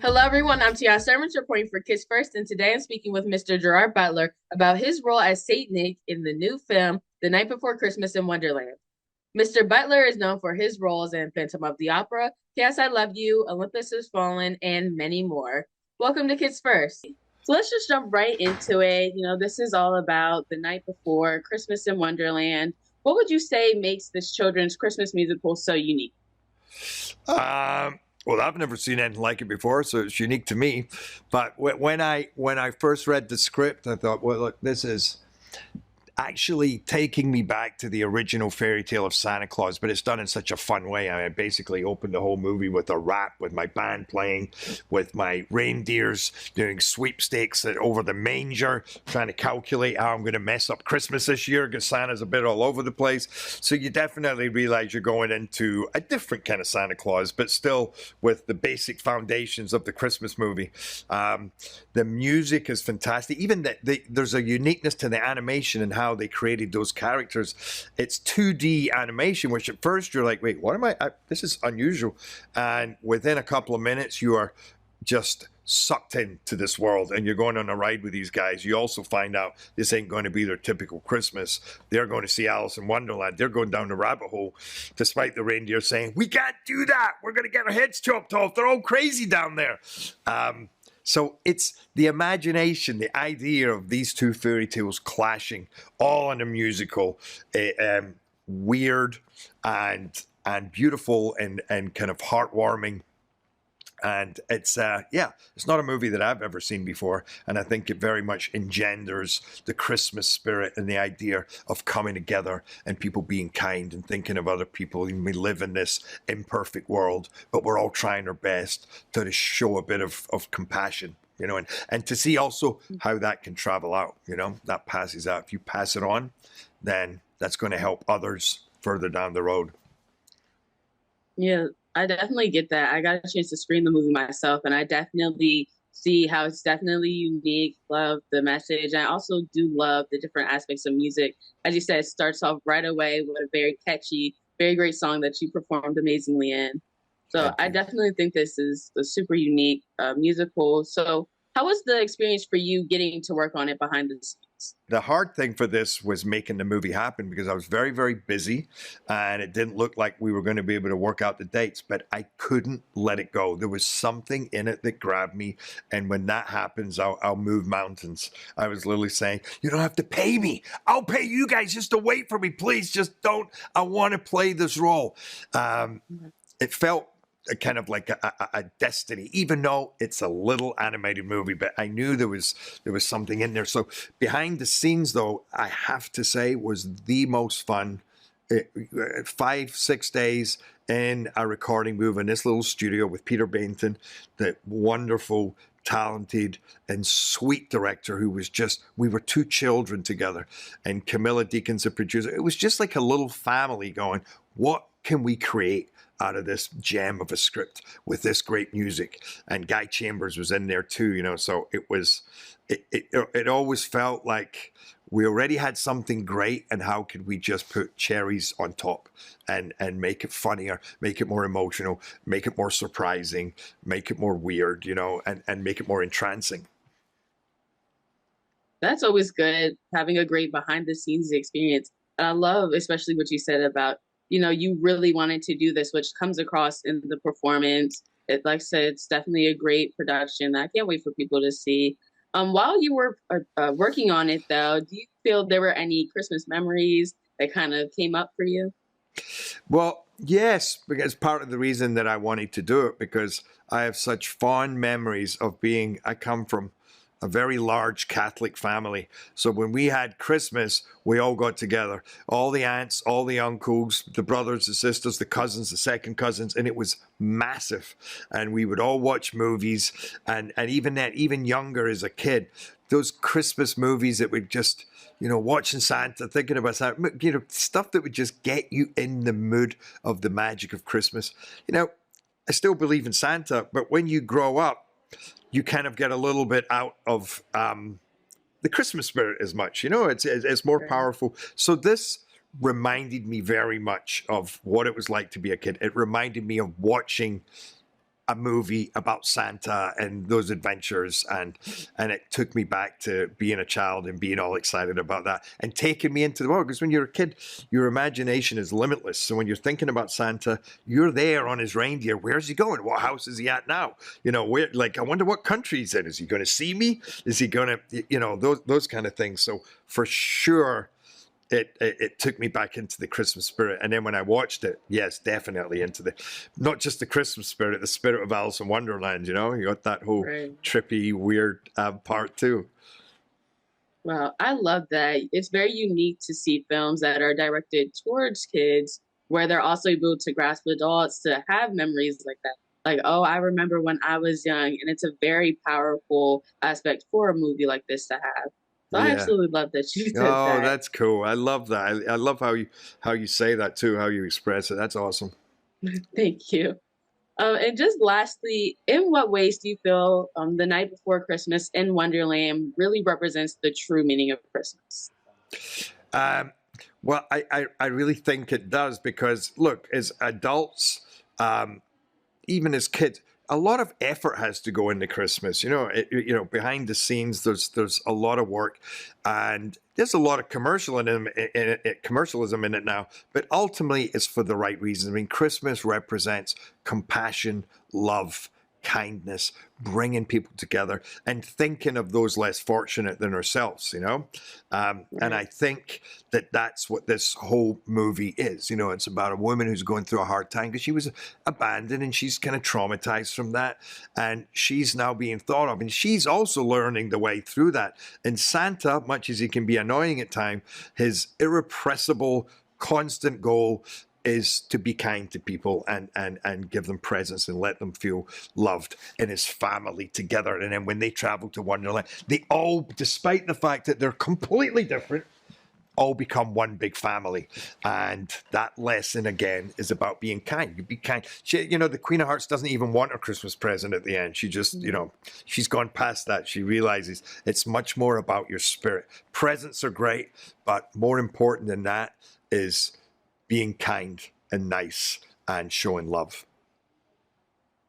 Hello, everyone. I'm Tiana S reporting for Kids First, and today I'm speaking with Mr. Gerard Butler about his role as Saint Nick in the new film, The Night Before Christmas in Wonderland. Mr. Butler is known for his roles in Phantom of the Opera, Yes, I Love You, Olympus Has Fallen, and many more. Welcome to Kids First. So let's just jump right into it. This is all about The Night Before Christmas in Wonderland. What would you say makes this children's Christmas musical so unique? Well, I've never seen anything like it before, so it's unique to me. But when I first read the script, I thought, well, look, this is actually taking me back to the original fairy tale of Santa Claus, but it's done in such a fun way. I basically opened the whole movie with a rap, with my band playing, with my reindeers doing sweepstakes over the manger, trying to calculate how I'm going to mess up Christmas this year because Santa's a bit all over the place. So you definitely realize you're going into a different kind of Santa Claus, but still with the basic foundations of the Christmas movie. The music is fantastic. Even there's a uniqueness to the animation and how they created those characters. It's 2D animation, which at first you're like, wait, what am I this is unusual. And within a couple of minutes, you are just sucked into this world and you're going on a ride with these guys. You also find out this ain't going to be their typical Christmas. They're going to see Alice in Wonderland. They're going down the rabbit hole, despite the reindeer saying, we can't do that. We're going to get our heads chopped off. They're all crazy down there. So it's the imagination, the idea of these two fairy tales clashing, all in a musical, weird and beautiful and kind of heartwarming. And it's it's not a movie that I've ever seen before, and I think it very much engenders the Christmas spirit and the idea of coming together and people being kind and thinking of other people. We live in this imperfect world, but we're all trying our best to show a bit of compassion, and to see also how that can travel out. That passes out. If you pass it on, then that's going to help others further down the road. Yeah, I definitely get that. I got a chance to screen the movie myself, and I definitely see how it's definitely unique. Love the message. I also do love the different aspects of music. As you said, it starts off right away with a very catchy, very great song that you performed amazingly in. So I definitely think this is a super unique musical. So how was the experience for you getting to work on it behind the scenes? The hard thing for this was making the movie happen because I was very, very busy and it didn't look like we were going to be able to work out the dates, but I couldn't let it go. There was something in it that grabbed me. And when that happens, I'll move mountains. I was literally saying, you don't have to pay me. I'll pay you guys just to wait for me. Please just don't. I want to play this role. It felt kind of like a destiny, even though it's a little animated movie, but I knew there was something in there. So behind the scenes, though, I have to say was the most fun. 5-6 days in a recording booth in this little studio with Peter Bainton, the wonderful, talented and sweet director who was we were two children together, and Camilla Deacon's the producer. It was just like a little family going, what can we create out of this gem of a script with this great music? And Guy Chambers was in there too, so it always felt like we already had something great, and how could we just put cherries on top and make it funnier, make it more emotional, make it more surprising, make it more weird, and make it more entrancing. That's always good, having a great behind the scenes experience. And I love especially what you said about you really wanted to do this, which comes across in the performance. Like I said, it's definitely a great production. I can't wait for people to see. While you were working on it, though, do you feel there were any Christmas memories that kind of came up for you? Well, yes, because part of the reason that I wanted to do it, because I have such fond memories of I come from a very large Catholic family. So when we had Christmas, we all got together. All the aunts, all the uncles, the brothers, the sisters, the cousins, the second cousins, and it was massive. And we would all watch movies. And even younger as a kid, those Christmas movies that would just, watching Santa, thinking about Santa, stuff that would just get you in the mood of the magic of Christmas. I still believe in Santa, but when you grow up, you kind of get a little bit out of the Christmas spirit as much. It's more powerful. So this reminded me very much of what it was like to be a kid. It reminded me of watching a movie about Santa and those adventures, and it took me back to being a child and being all excited about that and taking me into the world. Because when you're a kid, your imagination is limitless. So when you're thinking about Santa, you're there on his reindeer. Where's he going? What house is he at now? You know, where? Like, I wonder what country he's in. Is he going to see me? Is he going to, you know, those kind of things. So for sure, it took me back into the Christmas spirit. And then when I watched it, yes, definitely into the, not just the Christmas spirit, the spirit of Alice in Wonderland, you know, you got that whole trippy, weird part too. Well, I love that. It's very unique to see films that are directed towards kids where they're also able to grasp adults to have memories like that. Like, oh, I remember when I was young, and it's a very powerful aspect for a movie like this to have. So I absolutely love that you did that. Oh, that's cool. I love that. I love how you say that too, how you express it. That's awesome. Thank you. And just lastly, in what ways do you feel The Night Before Christmas in Wonderland really represents the true meaning of Christmas? Well, I really think it does, because look, as adults, even as kids, a lot of effort has to go into Christmas. You know, behind the scenes, there's a lot of work, and there's a lot of commercialism in it now. But ultimately, it's for the right reasons. I mean, Christmas represents compassion, love, kindness, bringing people together and thinking of those less fortunate than ourselves, you know? And I think that that's what this whole movie is. You know, it's about a woman who's going through a hard time because she was abandoned and she's kind of traumatized from that. And she's now being thought of, and she's also learning the way through that. And Santa, much as he can be annoying at times, his irrepressible, constant goal is to be kind to people and give them presents and let them feel loved in his family together. And then when they travel to Wonderland, they all, despite the fact that they're completely different, all become one big family. And that lesson, again, is about being kind. You be kind. She, you know, the Queen of Hearts doesn't even want her Christmas present at the end. She just, you know, she's gone past that. She realizes it's much more about your spirit. Presents are great, but more important than that is being kind and nice and showing love.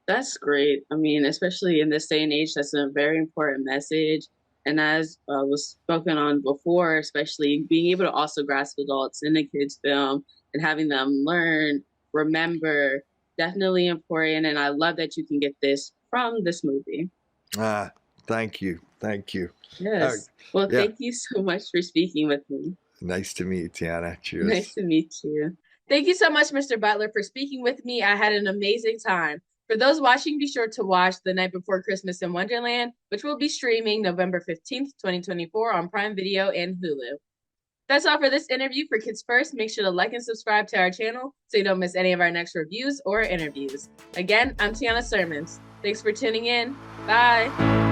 That's great. I mean, especially in this day and age, that's a very important message. And as was spoken on before, especially being able to also grasp adults in a kid's film and having them learn, remember, definitely important. And I love that you can get this from this movie. Thank you. Thank you. Yes. Well, thank you so much for speaking with me. Nice to meet you, Tiana. Cheers. Nice to meet you. Thank you so much, Mr. Butler, for speaking with me. I had an amazing time. For those watching, be sure to watch The Night Before Christmas in Wonderland, which will be streaming November 15th, 2024 on Prime Video and Hulu. That's all for this interview for Kids First. Make sure to like and subscribe to our channel so you don't miss any of our next reviews or interviews. Again, I'm Tiana Sermons. Thanks for tuning in. Bye.